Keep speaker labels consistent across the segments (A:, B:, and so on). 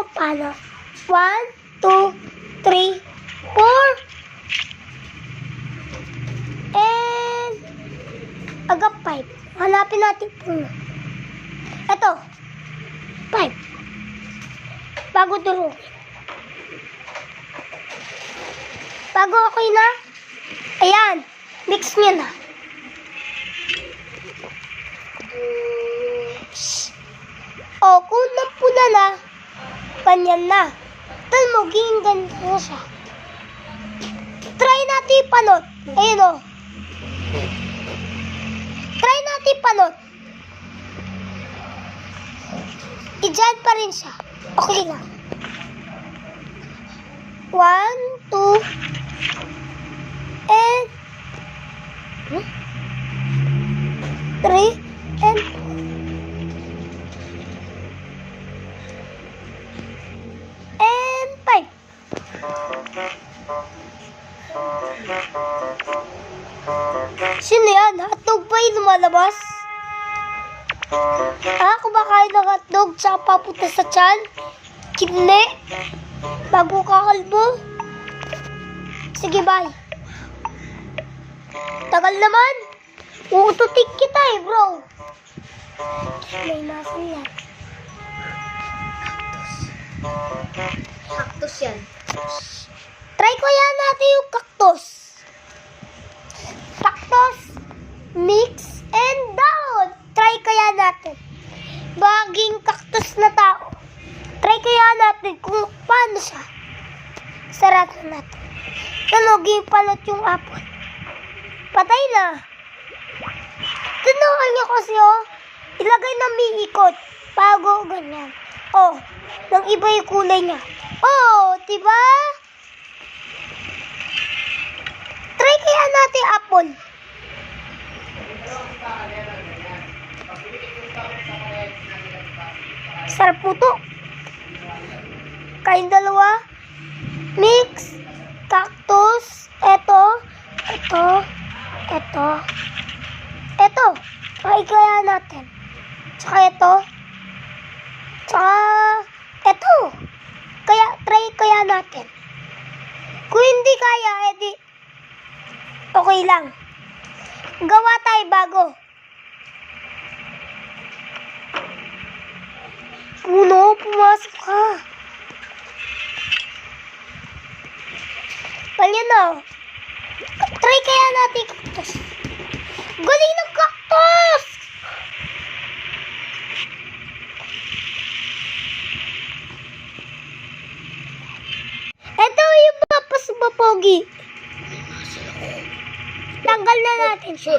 A: kung paano. 1, 2, 3, 4. And agap 5. Hanapin natin puno. Ito. 5. Bago durugin. Bago okay na. Ayan. Mix nyo na. O, kung napuna na, ganyan na. Tal maging ganito na siya. Try natin ipanot. Ayun o. Try natin ipanot. I-dyan pa rin siya. Okay lang. 1, 2, and 3, and 5. Sino yan? Hotdog ba yung lumalabas? Kumakain ng hotdog tsaka papunta sa tiyan? Kidne? Bago kakalbo? Sige, bye. Tagal naman. Uututik kita bro. May masin yan.
B: Cactus yan.
A: Try ko yan natin yung cactus. Cactus, mix, and down. Try kaya natin. Baging cactus na tao. Try kaya natin kung paano siya. Saratan natin. Naloging palat yung apple. Patay na. Tunukan niyo kasi ilagay na may ikot. Bago ganyan. Nang iba yung kulay niya. Diba? Try kaya natin apple. Sarap po to. Kain dalawa. Mix. Cactus. Ito. Try kaya natin. Tsaka ito. Tsaka ito. Try kaya natin. Kung hindi kaya, edi okay lang. Gawa tayo bago. Puno, pumasok ka. Ganyan na. Try kaya natin cactus. Galing ng cactus! Ito yung papasubapogi. Tanggal na natin siya.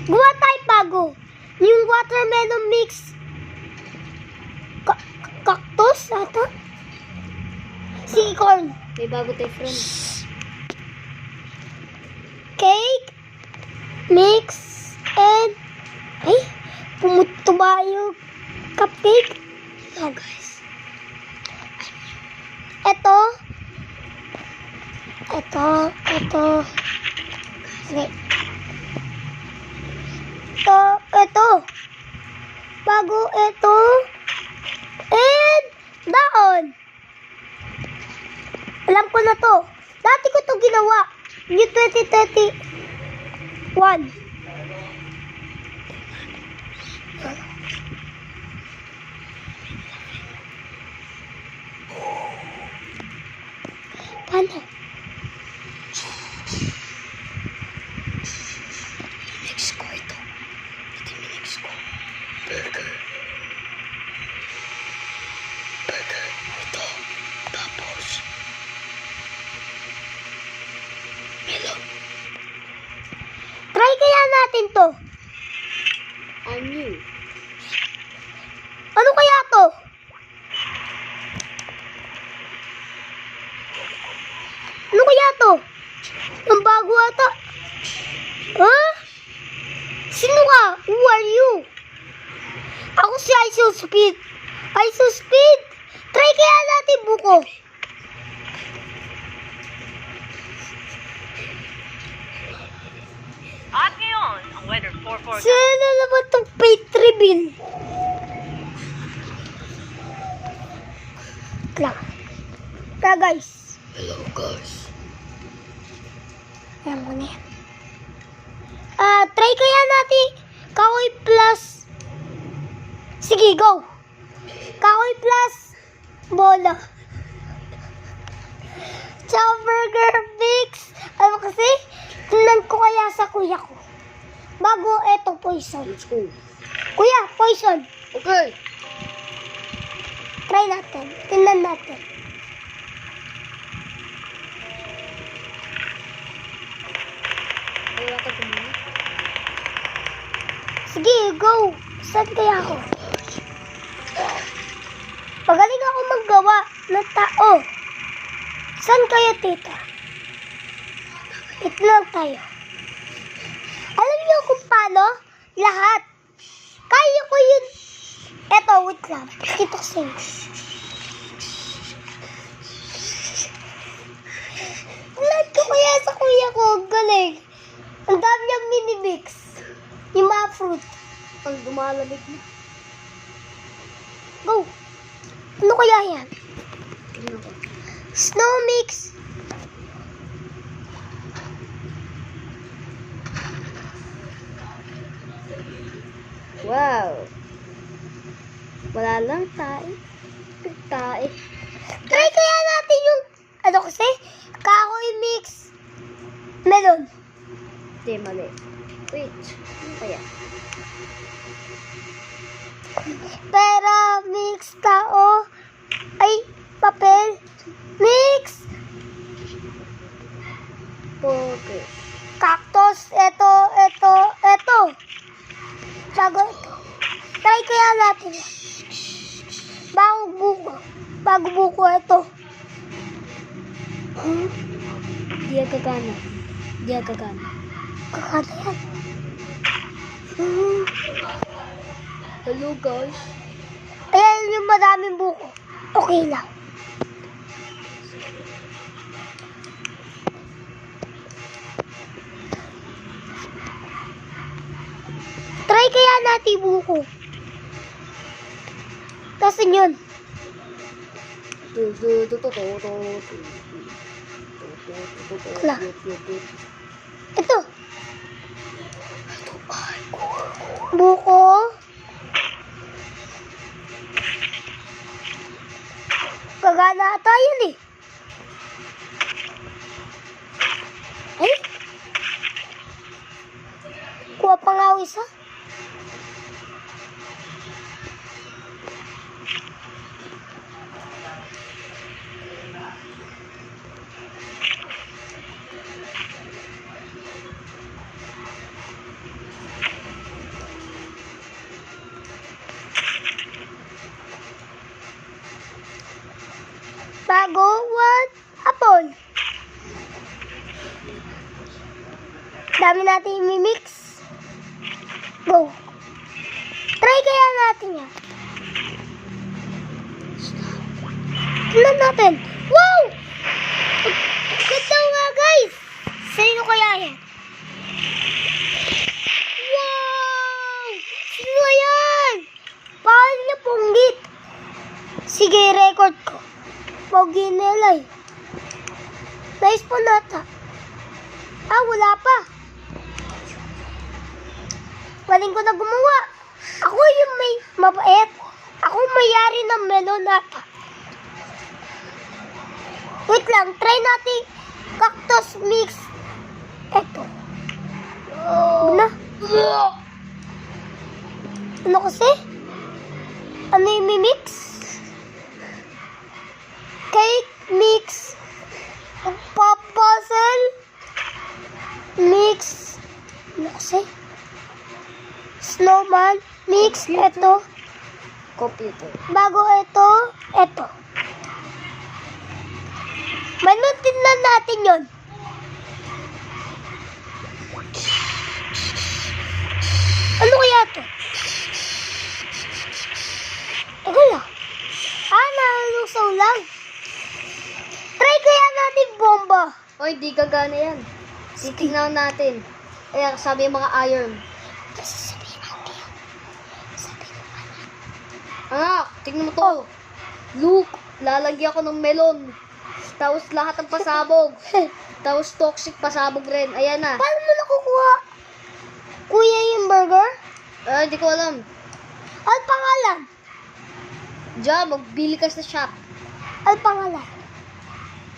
A: Gawa tayo bago. Yung watermelon mix. Cactus ata? Corn.
B: May bago tayo friend.
A: Cake. Mix. And pumutuba yung cupcake. Guys. Ito. Ito. Bago ito. And daon. Alam ko na to. Dati ko to ginawa. New 2031. Paano? Minix ko ito. Ito minix ko. Burger. Ito. Tapos. Melon. Try kaya natin to.
B: New.
A: Ano kaya to? Ano kaya to? Ang bago ata. Sino ka? Who are you? Ako si Isospeed. Isospeed? Try kaya natin buko.
C: At ngayon, ang weather forecast.
A: Sino naman itong Pay 3 bill? lang. Tara guys.
B: Hello guys.
A: Ayan mo na yan. Try kaya natin kahoy plus. Sige, go. Kahoy plus bola. Tsaka burger mix. Ano kasi? Tingnan ko kaya sa kuya ko. Bago eto poison.
B: Let's go.
A: Kuya, poison.
B: Okay.
A: Try natin. Tingnan natin.
B: Wala ka tumingin.
A: Sige, go. Saan kaya ako? Magaling ako maggawa ng tao. Saan kayo, tita? Ito lang tayo. Alam niyo kung paano? Lahat. Kaya ko yun. Eto, wait lang. Ito kasi. Lahat ko kaya sa kuya ko. Galing. Ang dami niyang mini-mix. Yung mga fruit.
B: Ang dumalamig na.
A: Go. Ano kaya yan?
B: Tingnan ko.
A: Snow mix.
B: Wow. Wala lang tae. Tae.
A: Try kaya natin yung, ano kasi? Kahoy mix. Melon.
B: Hindi, mali. Wait. Ano kaya?
A: Pera mix tao. Ay, papel. Mix.
B: Poke.
A: Cactus. Ito. Bago ito. Try kaya natin. Bago buko ito.
B: Di agagana. Di agagana.
A: Kakada yan.
B: Hello guys.
A: Ayan yung madaming buko. Okay lang. Try kaya natin buko. Tapos yun. Wala. Ito. Buko. Gagana ata yun eh. Ay. Kuha pa nga ako isa. Bago, what? Apple. Dami natin i-mix. Go. Try kaya natin yan. Tignan natin. Wow! Ganda nga guys. Sino kaya yan? Wow! Sino yan? Paano niya punggit? Sige, record ko. Pogi nila eh. Nice po nata. Wala pa. Galing ko na gumawa. Ako yung may mabait. Ako mayari ng melon nata. Wait lang, try natin cactus mix. Eto. Na? Ano kasi? Ano yung mimix? Cake mix. Pop puzzle mix. Ano kasi? Snowman mix. Ito.
B: Computer.
A: Bago ito. Ito. Manutin na natin yun. Ano kaya ito? Ego lang. Nalusaw lang. Try kaya natin bomba.
B: Oy, di gagana yan. Titignan natin. Ayan, sabi yung mga iron.
A: Sabihin natin. Sabihin mo.
B: Anak, tignan mo to. Luke, lalagyan ko ng melon. Tapos lahat ng pasabog. Tapos toxic pasabog rin. Ayan na.
A: Paano mo nakukuha? Kuya yung burger?
B: Hindi ko alam.
A: Al pangalan?
B: Diyan, magbili ka sa shop.
A: Al pangalan?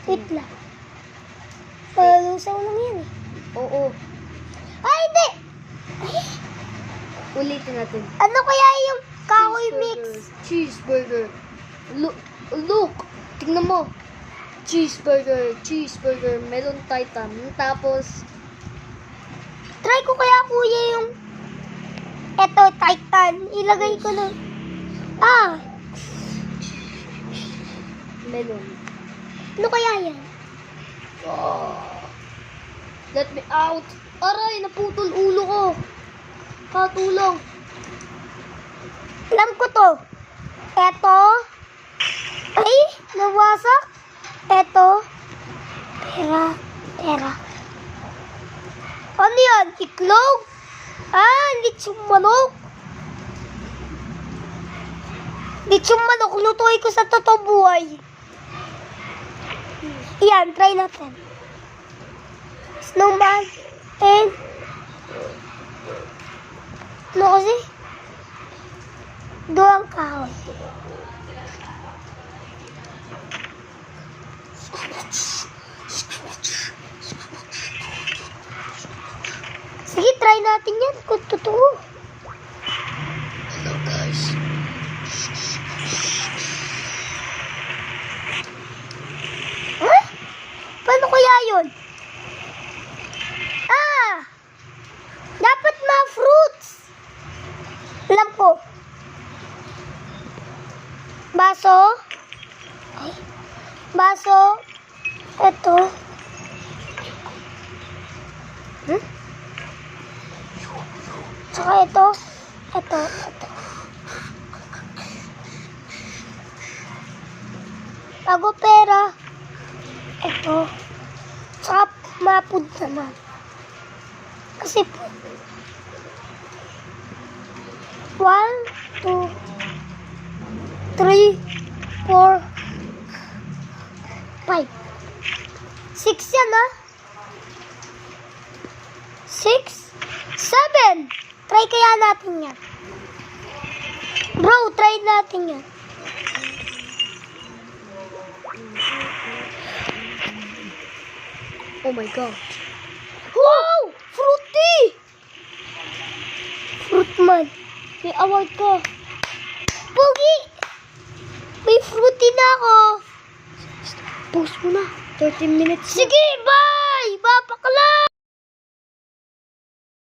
A: Wait lang. Palusaw lang yan eh.
B: Oo.
A: Ay, hindi! Ay,
B: Ulitin natin.
A: ano kaya yung kahoy mix?
B: Cheeseburger. Look, tingnan mo. Cheeseburger, melon titan. Tapos,
A: Try ko kaya kuya yung eto, Titan. Ilagay ko na. Ah,
B: melon.
A: ano kaya yan?
B: Let me out. Aray, naputol ulo ko. Katulong.
A: Alam ko to. Eto. Ay, nawasak. Eto. Pera. Ano yan? Iklog? Ah, litsong manok. Litsong manok, lutuin ko sa totoong buhay. Iyan, try natin. Snowman. And ano kasi? Doang kahoy. Sige, try natin yan kung totoo.
B: Hello guys.
A: Huh? Paano kaya yun? Ah! Dapat mga fruits. Alam ko. Baso. Ay. Baso. Ito. Tsaka ito. Ito. Bago pera. Ito. Tsaka mapud naman. Kasi po. 1, 2, 3, 4, 5. 6 yan ah. 6, 7. Try kaya natin yan. Bro, try natin yan.
B: Oh my god.
A: Wow! Fruity! Fruitman. May award ko. Pogi! May fruity na ako.
B: Post mo na. 13 minutes.
A: Sige, bye!